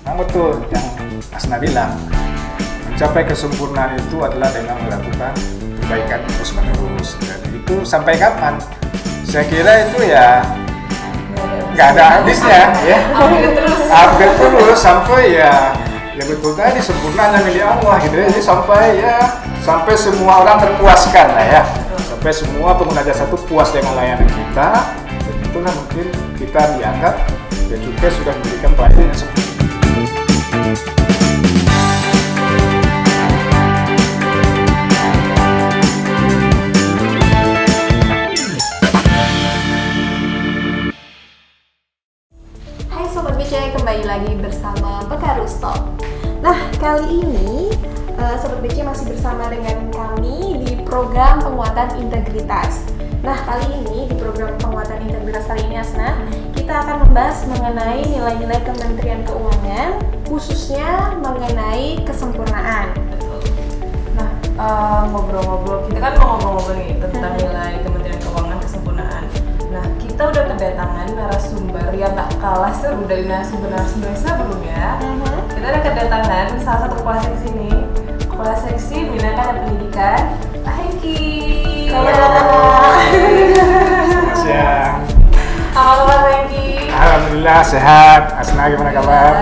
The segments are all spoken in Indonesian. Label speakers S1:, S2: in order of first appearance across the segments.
S1: Nah, betul yang Asna bilang, mencapai kesempurnaan itu adalah dengan melakukan perbaikan terus-menerus. Dan itu sampai kapan? Saya kira itu ya nggak ada habisnya, ya. Upgrade terus sampai ya betul tadi sempurnanya milik Allah gitu ya. Jadi sampai semua orang terpuaskan lah ya. Sampai semua pengguna jasa itu puas dengan layanan kita. Dan itulah mungkin kita dianggap dan juga sudah memberikan pelayanan yang sempurna.
S2: Kembali lagi bersama Pekarus Talk. Nah, kali ini Sobat BC masih bersama dengan kami di program penguatan integritas. Nah, kali ini di program penguatan integritas kali ini Asna, kita akan membahas mengenai nilai-nilai Kementerian Keuangan, khususnya mengenai kesempurnaan.
S3: Nah, ngobrol-ngobrol, kita kan mau ngobrol-ngobrol nih tentang nilai Kementerian Keuangan kesempurnaan. Nah, kita udah kedatangan narasumber yang gak kalah seru dari narasumber sebelumnya. Kita udah kedatangan salah satu kepala seksi nih, Kepala Seksi Binaka dan Pendidikan, Pak Hengki.
S1: Selamat siang.
S3: Apa kabar Pak Hengki?
S1: Alhamdulillah sehat. Asna gimana kabar?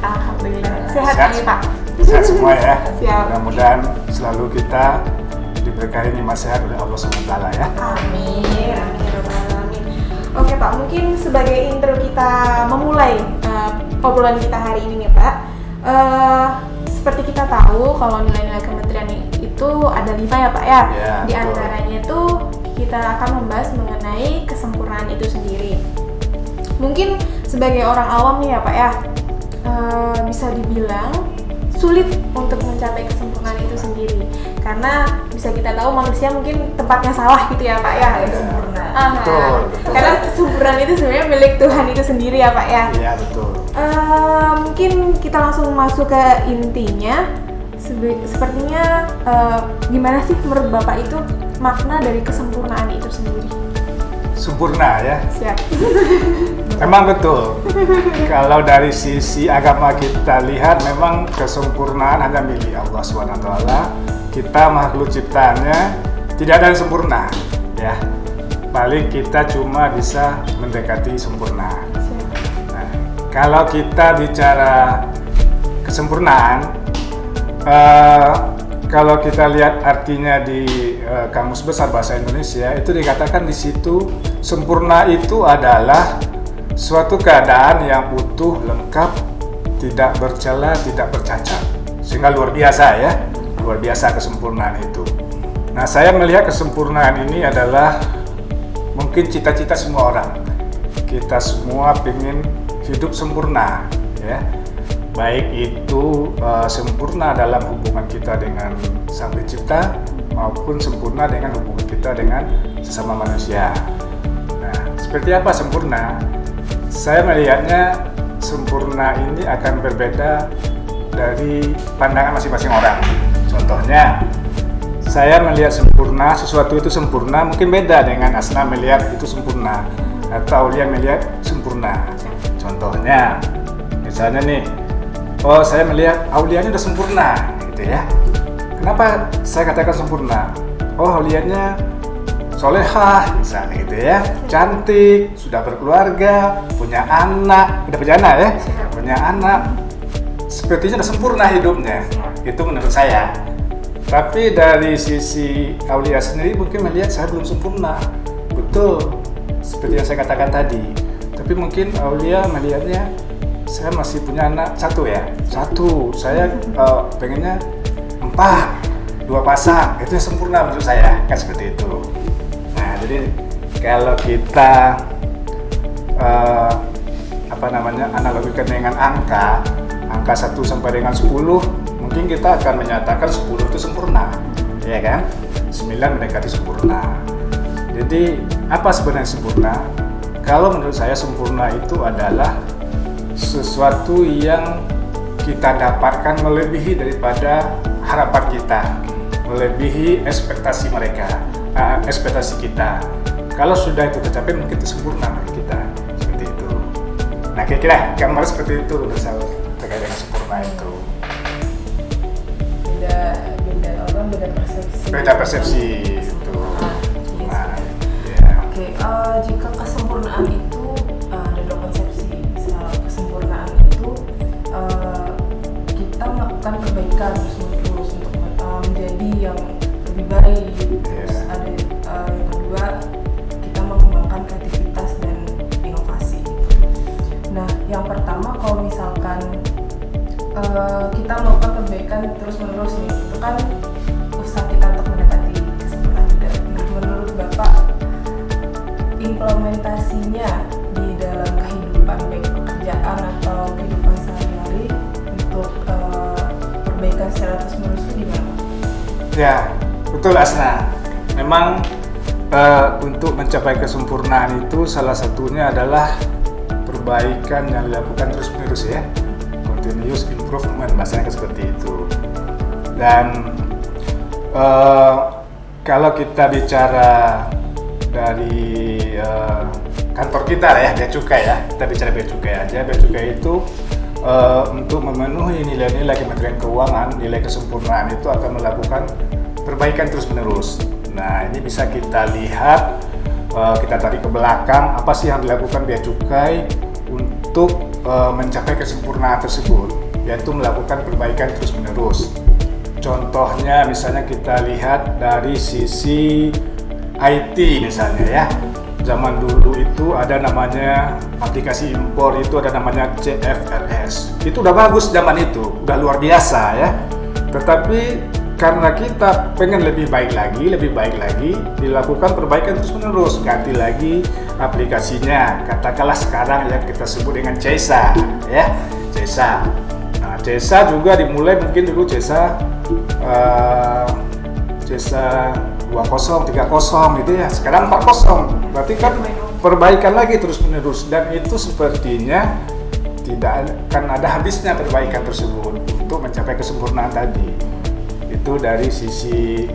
S2: Alhamdulillah. Sehat nih Pak.
S1: Sehat semua ya.
S2: Siap.
S1: Mudah-mudahan selalu kita diberkahi nikmat sehat oleh Allah SWT ya.
S2: Amin. Oke Pak, mungkin sebagai intro kita memulai obrolan kita hari ini nih Pak. Seperti kita tahu kalau nilai-nilai kementerian itu ada 5 ya Pak ya. Di antaranya itu kita akan membahas mengenai kesempurnaan itu sendiri. Mungkin sebagai orang awam nih ya Pak ya, bisa dibilang sulit untuk mencapai kesempurnaan itu sendiri, karena bisa kita tahu manusia mungkin tempatnya salah gitu ya Pak ya.
S1: Sempurna.
S2: Betul. Karena kesempurnaan itu sebenarnya milik Tuhan itu sendiri ya Pak ya.
S1: Iya betul.
S2: Mungkin kita langsung masuk ke intinya. Sepertinya gimana sih menurut Bapak itu makna dari kesempurnaan itu sendiri?
S1: Sempurna ya.
S2: Siap.
S1: Memang betul. Kalau dari sisi agama kita lihat, memang kesempurnaan hanya milik Allah SWT. Kita makhluk ciptaannya tidak ada yang sempurna, ya. Paling kita cuma bisa mendekati sempurna. Nah, kalau kita bicara kesempurnaan, kalau kita lihat artinya di Kamus Besar Bahasa Indonesia, itu dikatakan di situ sempurna itu adalah suatu keadaan yang utuh, lengkap, tidak bercela, tidak bercacat. Sehingga luar biasa ya, luar biasa kesempurnaan itu. Nah, saya melihat kesempurnaan ini adalah mungkin cita-cita semua orang. Kita semua ingin hidup sempurna, ya. Baik itu sempurna dalam hubungan kita dengan Sang Pencipta maupun sempurna dengan hubungan kita dengan sesama manusia. Nah, seperti apa sempurna? Saya melihatnya sempurna ini akan berbeda dari pandangan masing-masing orang. Contohnya, saya melihat sempurna, sesuatu itu sempurna mungkin beda dengan Asna melihat itu sempurna atau Aulia melihat sempurna. Contohnya, misalnya nih, oh saya melihat Aulianya udah sempurna gitu ya. Kenapa saya katakan sempurna? Oh Aulianya solehah misalnya gitu ya, cantik, sudah berkeluarga, punya anak, udah punya anak ya, punya anak, sepertinya udah sempurna hidupnya. Itu menurut saya. Tapi dari sisi Aulia sendiri mungkin melihat saya belum sempurna. Betul, seperti yang saya katakan tadi. Tapi mungkin Aulia melihatnya saya masih punya anak satu ya, satu. Saya pengennya 4, 2 pasang, itu yang sempurna menurut saya, kan seperti itu. Nah, jadi kalau kita analogikan dengan angka 1 sampai dengan 10, mungkin kita akan menyatakan 10 itu sempurna, ya kan? 9 mendekati sempurna. Jadi apa sebenarnya sempurna? Kalau menurut saya sempurna itu adalah sesuatu yang kita dapatkan melebihi daripada harapan kita, melebihi ekspektasi kita. Kalau sudah itu tercapai, mungkin itu sempurna bagi kita, seperti itu. Nah, kira-kira gambar seperti itu menurut saya. terkait dengan sempurna itu.
S3: Beda orang beda persepsi.
S1: Beda persepsi itu.
S3: Nah,
S1: ya.
S3: Oke, jika kesempurnaan itu ada dua konsepsi. Kesempurnaan itu kita melakukan perbaikan terus untuk menjadi yang lebih baik. Terus ada yang kedua, kita mengembangkan kreativitas dan inovasi. Nah, yang pertama kalau misalkan kita melakukan perbaikan terus menerus nih, itu kan usaha kita untuk mendekati kesempurnaan juga. Nah, menurut Bapak, implementasinya di dalam kehidupan baik pekerjaan atau kehidupan sehari-hari untuk perbaikan secara terus menerus itu gimana?
S1: Ya, betul Asna. Memang untuk mencapai kesempurnaan itu salah satunya adalah perbaikan yang dilakukan terus menerus ya. Continuous improvement, bahasanya seperti itu. Dan kalau kita bicara dari kantor kita ya, Bea Cukai ya, kita bicara Bea Cukai aja. Bea Cukai itu untuk memenuhi nilai-nilai Kementerian Keuangan, nilai kesempurnaan itu akan melakukan perbaikan terus-menerus. Nah, ini bisa kita lihat, kita tarik ke belakang, apa sih yang dilakukan Bea Cukai untuk mencapai kesempurnaan tersebut, yaitu melakukan perbaikan terus-menerus. Contohnya misalnya kita lihat dari sisi IT misalnya ya. Zaman dulu itu ada namanya aplikasi impor, itu ada namanya CFRS. Itu udah bagus zaman itu, udah luar biasa ya. Tetapi karena kita pengen lebih baik lagi, dilakukan perbaikan terus-menerus, ganti lagi aplikasinya. Katakanlah sekarang yang kita sebut dengan CESA ya, CESA. Nah, CESA juga dimulai mungkin dulu CESA 20, 30 gitu ya, sekarang 40. Berarti kan perbaikan lagi terus-menerus, dan itu sepertinya tidak akan ada habisnya perbaikan tersebut untuk mencapai kesempurnaan tadi. Itu dari sisi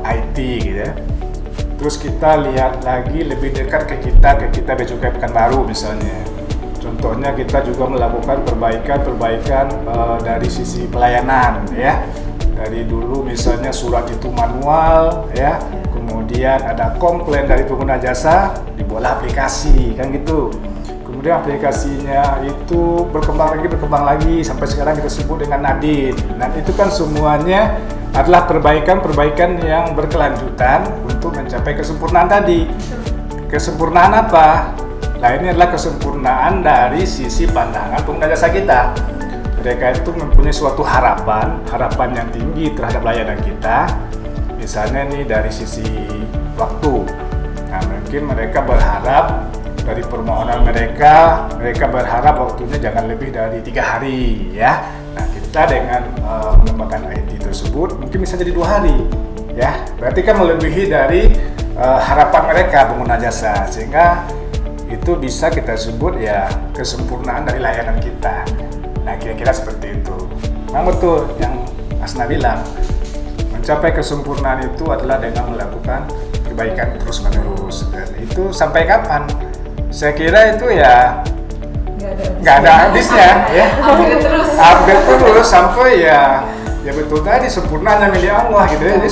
S1: IT gitu ya. Terus kita lihat lagi lebih dekat ke kita Bea Cukai Pekanbaru misalnya. Contohnya kita juga melakukan perbaikan dari sisi pelayanan ya. Dari dulu misalnya surat itu manual ya, kemudian ada komplain dari pengguna jasa, dibuatlah aplikasi kan gitu. Kemudian aplikasinya itu berkembang lagi sampai sekarang kita sebut dengan Nadine. Dan itu kan semuanya adalah perbaikan yang berkelanjutan untuk mencapai kesempurnaan tadi. Kesempurnaan apa? Nah, ini adalah kesempurnaan dari sisi pandangan pengguna jasa kita. Mereka itu mempunyai suatu harapan yang tinggi terhadap layanan kita. Misalnya nih dari sisi waktu. Nah, mungkin mereka berharap dari permohonan mereka berharap waktunya jangan lebih dari 3 hari ya. Nah, kita dengan mengembangkan IT tersebut mungkin bisa jadi 2 hari ya. Berarti kan melebihi dari harapan mereka pengguna jasa, sehingga itu bisa kita sebut ya kesempurnaan dari layanan kita. Nah, kira-kira seperti itu. Memang betul yang Asna bilang, mencapai kesempurnaan itu adalah dengan melakukan perbaikan terus-menerus. Dan itu sampai kapan? Saya kira itu ya nggak ada habisnya ya. Update terus sampai ya betul tadi, sempurnanya milik Allah gitu ya. Jadi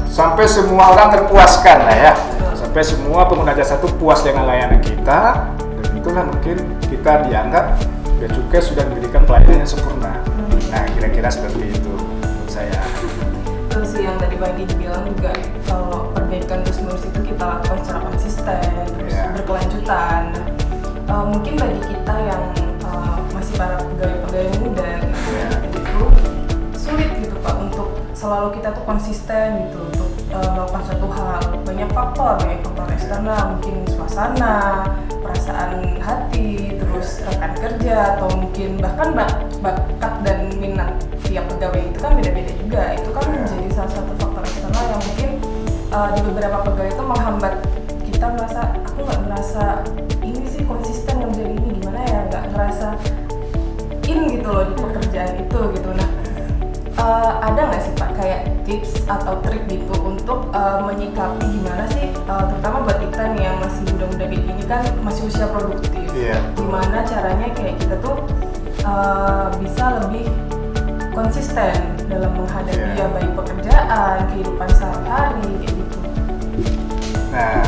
S1: sampai semua orang terpuaskan lah ya. Sampai semua pengguna jasa itu puas dengan layanan kita, dan itulah mungkin kita dianggap Bea Cukai sudah memberikan pelayanan yang sempurna. Nah, kira-kira seperti itu menurut saya.
S3: Terus yang tadi Bang Gigi bilang juga, kalau perbaikan terus-menerus itu kita lakukan secara konsisten, terus berkelanjutan. Mungkin bagi kita yang masih para pegawai muda gitu, itu sulit gitu Pak untuk selalu kita tuh konsisten gitu untuk melakukan suatu hal. Banyak faktor eksternal, mungkin suasana, perasaan hati, terus rekan kerja, atau mungkin bahkan bakat dan minat tiap pegawai itu kan beda-beda juga. Itu kan menjadi salah satu faktor eksternal yang mungkin di beberapa pegawai itu menghambat kita merasa, aku nggak merasa ini sih konsisten menjadi ini, gimana ya, nggak ngerasa gitu loh di pekerjaan itu gitu. Nah, ada nggak sih Pak kayak tips atau trik gitu untuk menyikapi gimana sih, terutama buat kita nih yang masih muda-muda kayak gini kan, masih usia produktif, gimana caranya kayak kita tuh bisa lebih konsisten dalam menghadapi
S1: Iya.
S3: ya baik pekerjaan, kehidupan sehari-hari kayak gitu.
S1: Nah,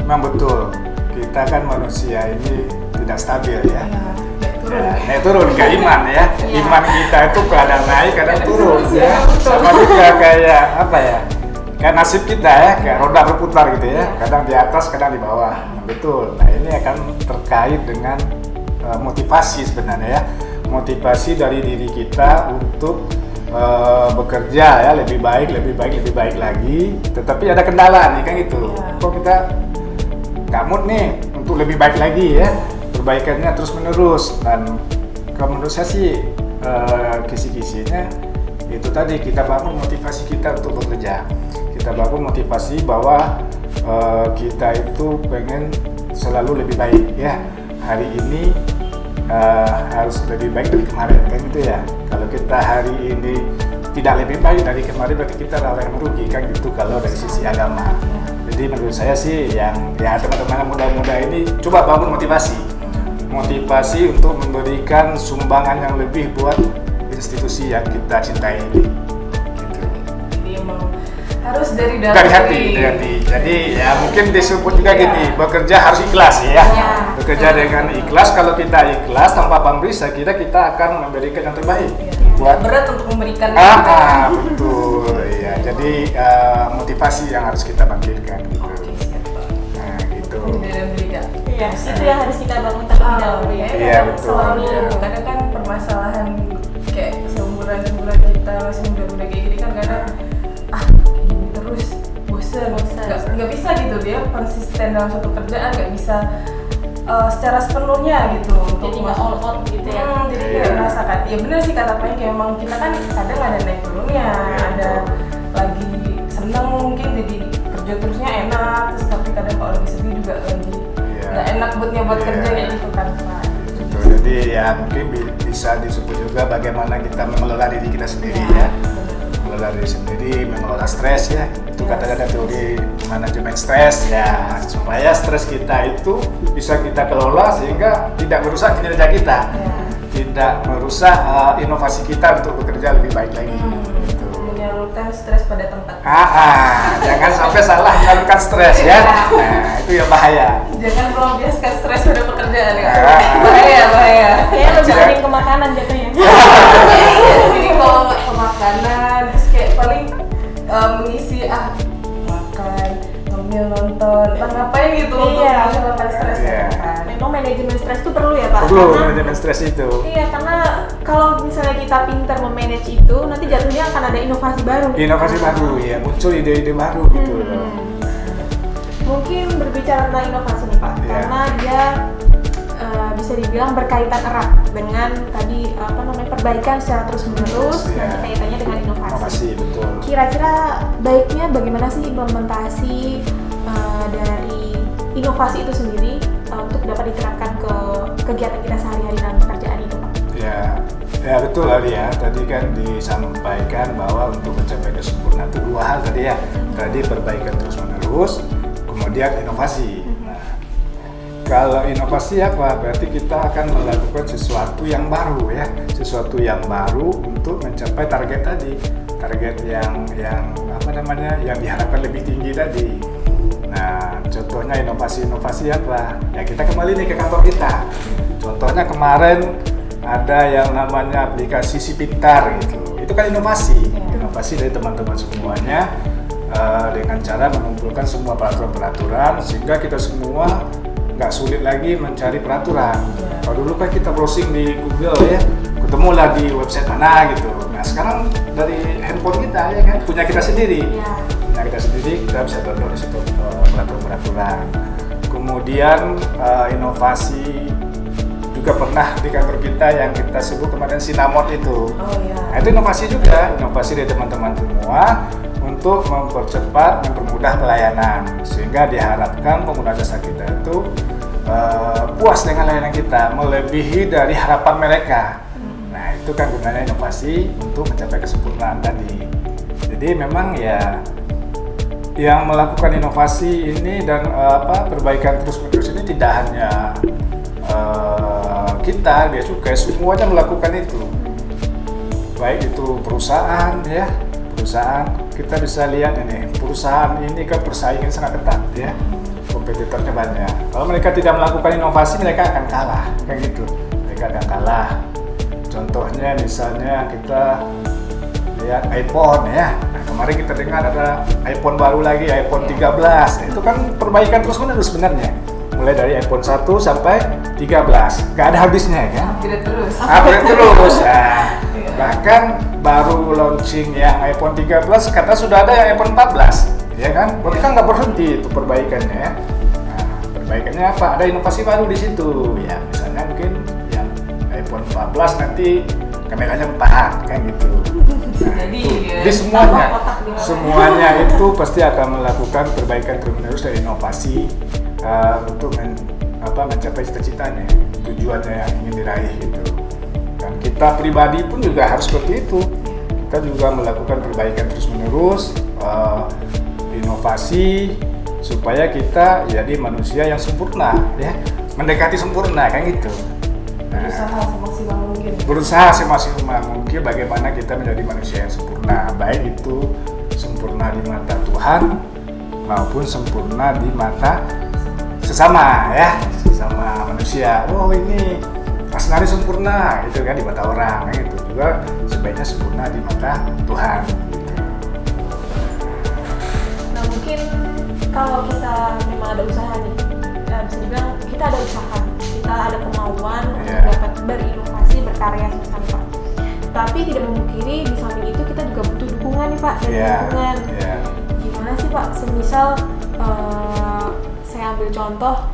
S1: memang betul. Kita kan manusia ini tidak stabil ya.
S3: Ya, kayak turun.
S1: Ya, naik turun ke iman ya.
S2: Iya.
S1: Iman kita itu kadang naik, kadang turun
S3: Iya,
S1: ya.
S3: betul.
S1: Sama juga kayak apa ya? Kayak nasib kita ya, kayak roda berputar gitu ya. Kadang di atas, kadang di bawah. Nah, betul. Nah, ini akan terkait dengan motivasi sebenarnya ya. Motivasi dari diri kita untuk bekerja ya lebih baik lagi. Tetapi ada kendala nih kan gitu.
S3: Ya.
S1: Kok kita nggak mood nih untuk lebih baik lagi ya, perbaikannya terus menerus. Dan kalau menurut saya sih kisi-kisinya itu tadi, kita bangun motivasi kita untuk bekerja, kita bangun motivasi bahwa kita itu pengen selalu lebih baik ya. Hari ini harus lebih baik dari kemarin kan gitu ya. Kalau kita hari ini tidak lebih baik dari kemarin, berarti kita orang yang merugi kan gitu kalau dari sisi agama. Jadi menurut saya sih yang ya teman-teman yang muda-muda ini coba bangun motivasi untuk memberikan sumbangan yang lebih buat institusi yang kita cintai ini. Gitu.
S3: Jadi emang harus dari dalam
S1: Dari hati. Jadi ya mungkin disebut juga gini, bekerja harus ikhlas ya.
S2: Iya.
S1: Bekerja dengan ikhlas. Kalau kita ikhlas tanpa pamrih, saya kira kita akan memberikan yang terbaik buat
S3: berat untuk memberikan
S1: betul ya. Jadi motivasi yang harus kita bangkitkan gitu.
S3: Oke, siap, Pak.
S1: Nah gitu.
S3: Dan berikan.
S2: Iya, itu yang harus kita bangun terlebih dahulu ya.
S1: Iya, betul.
S3: Selalu
S1: Iya.
S3: kadang kan permasalahan kayak seumuran kita masih muda-muda kayak gini kan kadang gini terus bosen. Nggak bisa gitu dia konsisten dalam satu kerjaan, nggak bisa secara sepenuhnya gitu untuk
S2: Jadi nggak all out gitu ya.
S3: Jadi
S1: Iya.
S3: kayak merasakan ya benar sih kata Pak, kayak emang kita kan kadang ada naik turunnya, ada lagi seneng mungkin jadi kerja terusnya enak, terus tapi kadang kalau lagi sedih juga lagi
S1: Iya.
S3: nggak enak buatnya buat
S1: Iya.
S3: kerja kayak gitu kan Pak.
S1: Betul. Jadi ya mungkin bisa disebut juga bagaimana kita mengelola diri kita sendiri ya. Mengelola diri sendiri, mengelola stres ya. Itu kata-kata teori manajemen stres ya. Supaya stres kita itu bisa kita kelola sehingga tidak merusak kinerja kita.
S3: Ya.
S1: Tidak merusak inovasi kita untuk bekerja lebih baik lagi. Gitu.
S3: Menyalurkan stres pada tempat.
S1: Jangan sampai salah menyalurkan stres ya. Nah, itu yang bahaya.
S3: Jangan melampiaskan stres pada pekerjaan ya.
S1: Ah.
S3: Bahaya.
S2: Kayaknya lebih
S1: Iya.
S2: sering ke makanan jatuhnya.
S3: Iya sih, kalau nggak ke makanan terus kayak paling mengisi makan, ngemil, nonton, ngapain gitu untuk
S2: Iya.
S3: menghilangkan stres
S1: Iya.
S3: kan.
S2: Memang manajemen stres itu perlu ya Pak.
S1: Perlu
S2: Karena-
S1: manajemen stres itu.
S2: Iya, karena kalau misalnya kita pintar memanage itu, nanti jatuhnya akan ada inovasi baru.
S1: Inovasi baru ya, muncul ide-ide baru gitu.
S2: Mungkin berbicara tentang inovasi nih Pak,
S1: Iya.
S2: karena dia bisa dibilang berkaitan erat dengan tadi perbaikan secara terus-menerus
S1: Iya.
S2: dan kaitannya dengan inovasi.
S1: Inovasi betul.
S2: Kira-kira baiknya bagaimana sih implementasi dari inovasi itu sendiri untuk dapat diterapkan ke kegiatan kita sehari-hari dalam pekerjaan itu Pak?
S1: Ya betul Ali ya. Tadi kan disampaikan bahwa untuk mencapai kesempurnaan itu dua hal tadi ya. Tadi perbaikan terus-menerus, kemudian inovasi. Nah, kalau inovasi apa? Berarti kita akan melakukan sesuatu yang baru ya, sesuatu yang baru untuk mencapai target tadi, target yang apa namanya, yang diharapkan lebih tinggi tadi. Nah, contohnya inovasi apa? Ya kita kembali nih ke kantor kita. Contohnya kemarin ada yang namanya aplikasi Si Pintar gitu. Itu kan inovasi, inovasi dari teman-teman semuanya dengan cara mengumpulkan semua peraturan-peraturan sehingga kita semua nggak sulit lagi mencari peraturan. Kalau dulu kan kita browsing di Google ya, ketemulah di website mana gitu. Nah sekarang dari handphone kita ya kan, punya kita sendiri.
S2: Ya.
S1: Nah kita sendiri kita bisa download di situ peraturan-peraturan. Kemudian inovasi juga pernah di kantor kita yang kita sebut kemarin Sinamot itu.
S3: Oh iya.
S1: Nah itu inovasi juga, inovasi dari teman-teman semua untuk mempercepat, mempermudah pelayanan sehingga diharapkan pengguna jasa kita itu puas dengan layanan kita, melebihi dari harapan mereka. Nah itu kan gunanya inovasi untuk mencapai kesempurnaan tadi. Jadi memang ya yang melakukan inovasi ini dan perbaikan terus-menerus ini tidak hanya kita, bea cukai semuanya melakukan itu. Baik itu perusahaan ya, perusahaan kita bisa lihat ini, perusahaan ini kan persaingan sangat ketat ya, kompetitornya banyak. Kalau mereka tidak melakukan inovasi, mereka akan kalah, kayak gitu. Mereka akan kalah. Contohnya misalnya kita lihat iPhone ya. Nah, kemarin kita dengar ada iPhone baru lagi, iPhone 13. Itu kan perbaikan terus-menerus sebenarnya. Mulai dari iPhone 1 sampai 13. Gak ada habisnya kan?
S3: Upgrade terus.
S1: Upgrade terus. Nah, bahkan baru launching yang iPhone 13 kata sudah ada yang iPhone 14. Ya kan? Berarti kan nggak berhenti itu perbaikannya ya. Nah, perbaikannya apa? Ada inovasi baru di situ. Ya, misalnya mungkin yang iPhone 14 nanti kameranya 4 kan gitu. Nah,
S3: Jadi
S1: di semuanya itu pasti akan melakukan perbaikan terus-menerus dan inovasi untuk mencapai cita-citanya, tujuannya yang ingin diraih gitu. Dan kita pribadi pun juga harus seperti itu. Kita juga melakukan perbaikan terus-menerus, inovasi supaya kita jadi manusia yang sempurna ya, mendekati sempurna kan gitu.
S3: Berusaha semaksimal mungkin.
S1: Berusaha semaksimal mungkin bagaimana kita menjadi manusia yang sempurna, baik itu sempurna di mata Tuhan maupun sempurna di mata sesama ya, sesama manusia. Oh ini Asnari sempurna itu kan di mata orang, itu juga sebaiknya sempurna di mata Tuhan gitu.
S2: Nah mungkin kalau kita memang ada usaha nih, bisa dibilang kita ada usaha, kita ada kemauan untuk dapat berinovasi, berkarya sama-sama. Tapi tidak memungkiri di samping itu kita juga butuh dukungan nih Pak, dari dukungan. Gimana sih Pak, semisal saya ambil contoh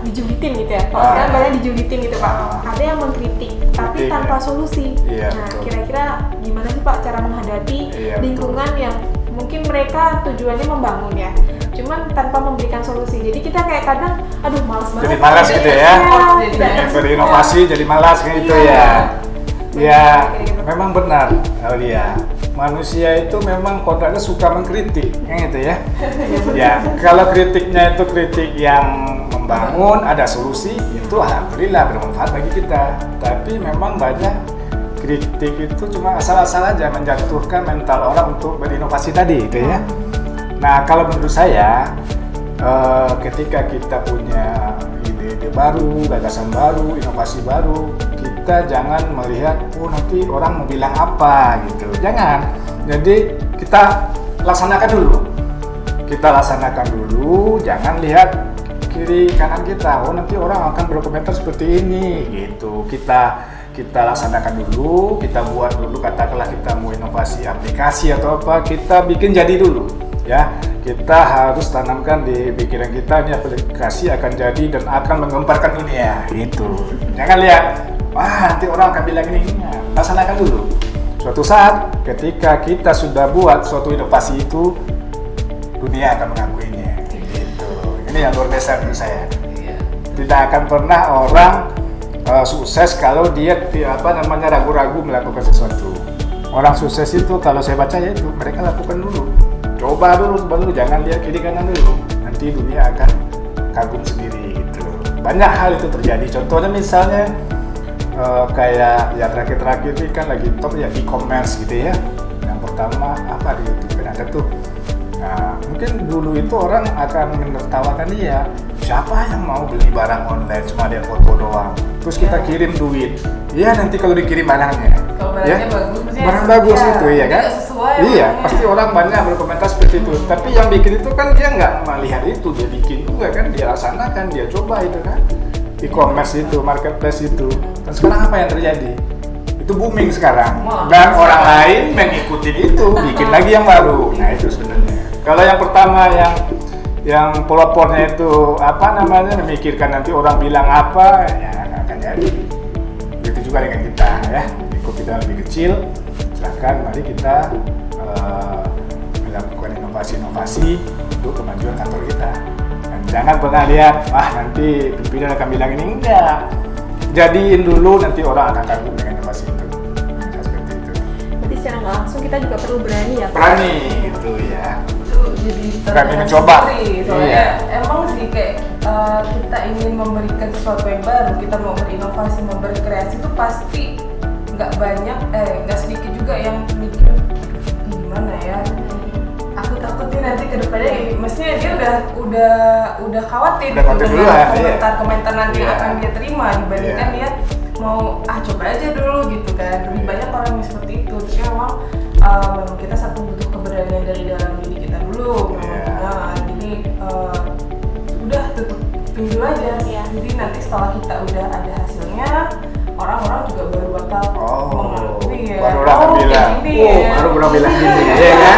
S2: dijulitin gitu ya, kalau sekarang banyak dijulitin gitu Pak, ada yang mengkritik tapi tanpa solusi. Nah kira-kira gimana sih Pak cara menghadapi lingkungan yang mungkin mereka tujuannya membangun ya, cuman tanpa memberikan solusi. Jadi kita kayak kadang, aduh malas banget.
S1: Jadi malas gitu ya, berinovasi jadi malas kayak gitu ya. Ya, memang benar Aulia. Manusia itu memang kodratnya suka mengkritik, kayak gitu ya. Ya, kalau kritiknya itu kritik yang membangun, ada solusi, itu alhamdulillah bermanfaat bagi kita. Tapi memang banyak kritik itu cuma asal-asal aja menjatuhkan mental orang untuk berinovasi tadi, gitu ya. Nah, kalau menurut saya, ketika kita punya ide-ide baru, gagasan baru, inovasi baru, kita jangan melihat, oh nanti orang mau bilang apa gitu. Jangan. Jadi kita laksanakan dulu. Kita laksanakan dulu, jangan lihat kiri kanan kita. Oh nanti orang akan berkomentar seperti ini gitu. Kita laksanakan dulu, kita buat dulu, katakanlah kita mau inovasi aplikasi atau apa, kita bikin jadi dulu ya. Kita harus tanamkan di pikiran kita, ini aplikasi akan jadi dan akan menggemparkan ini ya gitu. Jangan lihat, wah nanti orang akan bilang ini, laksanakan dulu. Suatu saat ketika kita sudah buat suatu inovasi itu, dunia akan mengakuinya gitu. Ini yang luar biasa menurut saya. Tidak akan pernah orang sukses kalau dia ragu-ragu melakukan sesuatu. Orang sukses itu kalau saya baca ya itu mereka lakukan dulu, coba dulu, jangan lihat kiri kanan dulu, nanti dunia akan kagum sendiri gitu. Banyak hal itu terjadi. Contohnya misalnya kayak ya terakhir ini kan lagi top ya e-commerce gitu ya. Yang pertama apa di YouTube kan ada tuh. Nah, mungkin dulu itu orang akan menertawakan dia, siapa yang mau beli barang online cuma dia foto doang, terus kita kirim duit, ya nanti kalau dikirim barangnya,
S3: kalau barangnya bagus,
S1: barang bagus itu ya kan, iya pasti orang banyak berkomentar seperti itu. Tapi yang bikin itu kan dia nggak melihat itu, dia bikin juga kan, dia laksanakan, dia coba itu kan, e-commerce itu, marketplace itu. Dan sekarang apa yang terjadi? Itu booming sekarang, dan orang lain mengikuti itu, bikin lagi yang baru. Nah itu sebenarnya. Kalau yang pertama yang pelopornya itu memikirkan nanti orang bilang apa, ya nggak akan jadi. Begitu juga dengan kita ya, ikut kita lebih kecil, silahkan mari kita melakukan inovasi untuk kemajuan kantor kita. Dan jangan pernah lihat, nanti pimpinan akan bilang ini, enggak. Jadiin dulu, nanti orang akan kagum dengan inovasi itu. Seperti itu.
S2: Berarti secara nggak langsung kita juga perlu berani ya Pak?
S1: Berani gitu ya.
S3: Jadi
S1: berani mencoba.
S3: Soalnya emang sih kayak kita ingin memberikan sesuatu yang baru, kita mau berinovasi, mau berkreasi itu pasti nggak sedikit juga yang mikir gimana ya, aku takutin nanti kedepannya, mestinya dia udah khawatir
S1: Udah khawatir
S3: dengan
S1: duluan,
S3: komentar nanti
S1: Iya.
S3: akan dia terima dibandingkan
S1: Iya.
S3: dia mau coba aja dulu gitu kan. Lebih banyak orang yang seperti itu. Tapi memang kita satu butuh keberanian dari dalam diri kita dulu.
S1: Iya.
S3: Nah, jadi udah tutup pintu aja.
S2: Iya.
S3: Jadi nanti setelah kita udah ada hasilnya, orang-orang juga baru bakal mengakui ya.
S1: Baru orang
S3: kayak
S1: bilang,
S3: gini ya.
S1: baru orang bilang gini, ya kan?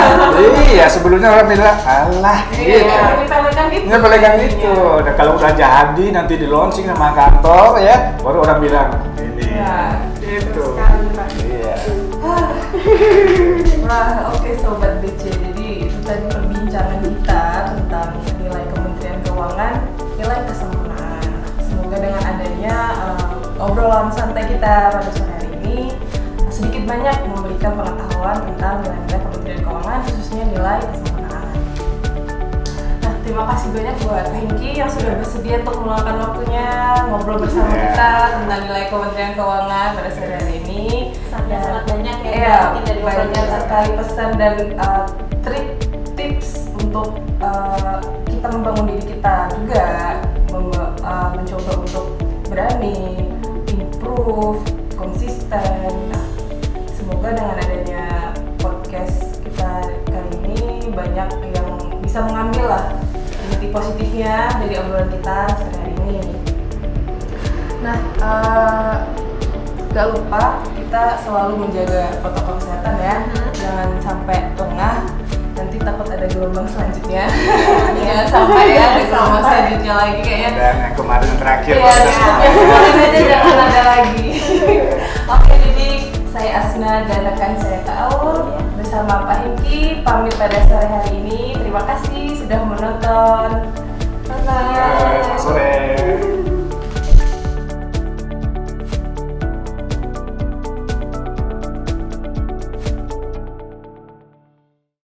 S1: Iya, sebelumnya orang bilang, alah,
S3: Iya,
S1: gitu.
S3: nyepelekan gitu.
S1: Nyepelekan gitu. Nah, kalau udah jadi, nanti di launching sama kantor ya, baru orang bilang, ini,
S3: Iya.
S1: gitu.
S2: Sekali, Pak.
S1: Iya.
S3: Wah, oke Sobat BC. Jadi itu tadi perbincangan kita tentang nilai Kementerian Keuangan, nilai kesempurnaan. Semoga dengan adanya obrolan santai kita pada sore hari ini sedikit banyak memberikan pengetahuan tentang nilai-nilai Kementerian Keuangan, khususnya nilai kesempurnaan. Nah, terima kasih banyak buat Hengki yang sudah bersedia untuk meluangkan waktunya ngobrol bersama
S1: Iya.
S3: kita tentang nilai Kementerian Keuangan pada sore hari ini.
S2: Sangat banyak ya
S3: Iya,
S2: mungkin dari obrolan
S3: banyak
S2: kita.
S3: sekali pesan dan trik tips untuk kita membangun diri kita juga, mencoba untuk berani, improve, konsisten. Nah, semoga dengan adanya podcast kita kali ini banyak yang bisa mengambil lah inti positifnya dari obrolan kita sehari ini. Nah, gak lupa kita selalu menjaga protokol kesehatan ya, jangan sampai lengah, nanti takut ada gelombang selanjutnya. Jangan sampai ya ada gelombang selanjutnya lagi kayaknya.
S1: Dan yang kemarin yang terakhir.
S3: Iya, cukup yang kemarin aja jangan ada lagi. Oke, jadi saya Asna dan rekan saya Kak Aul bersama Pak Hengki pamit pada sore hari ini. Terima kasih sudah menonton.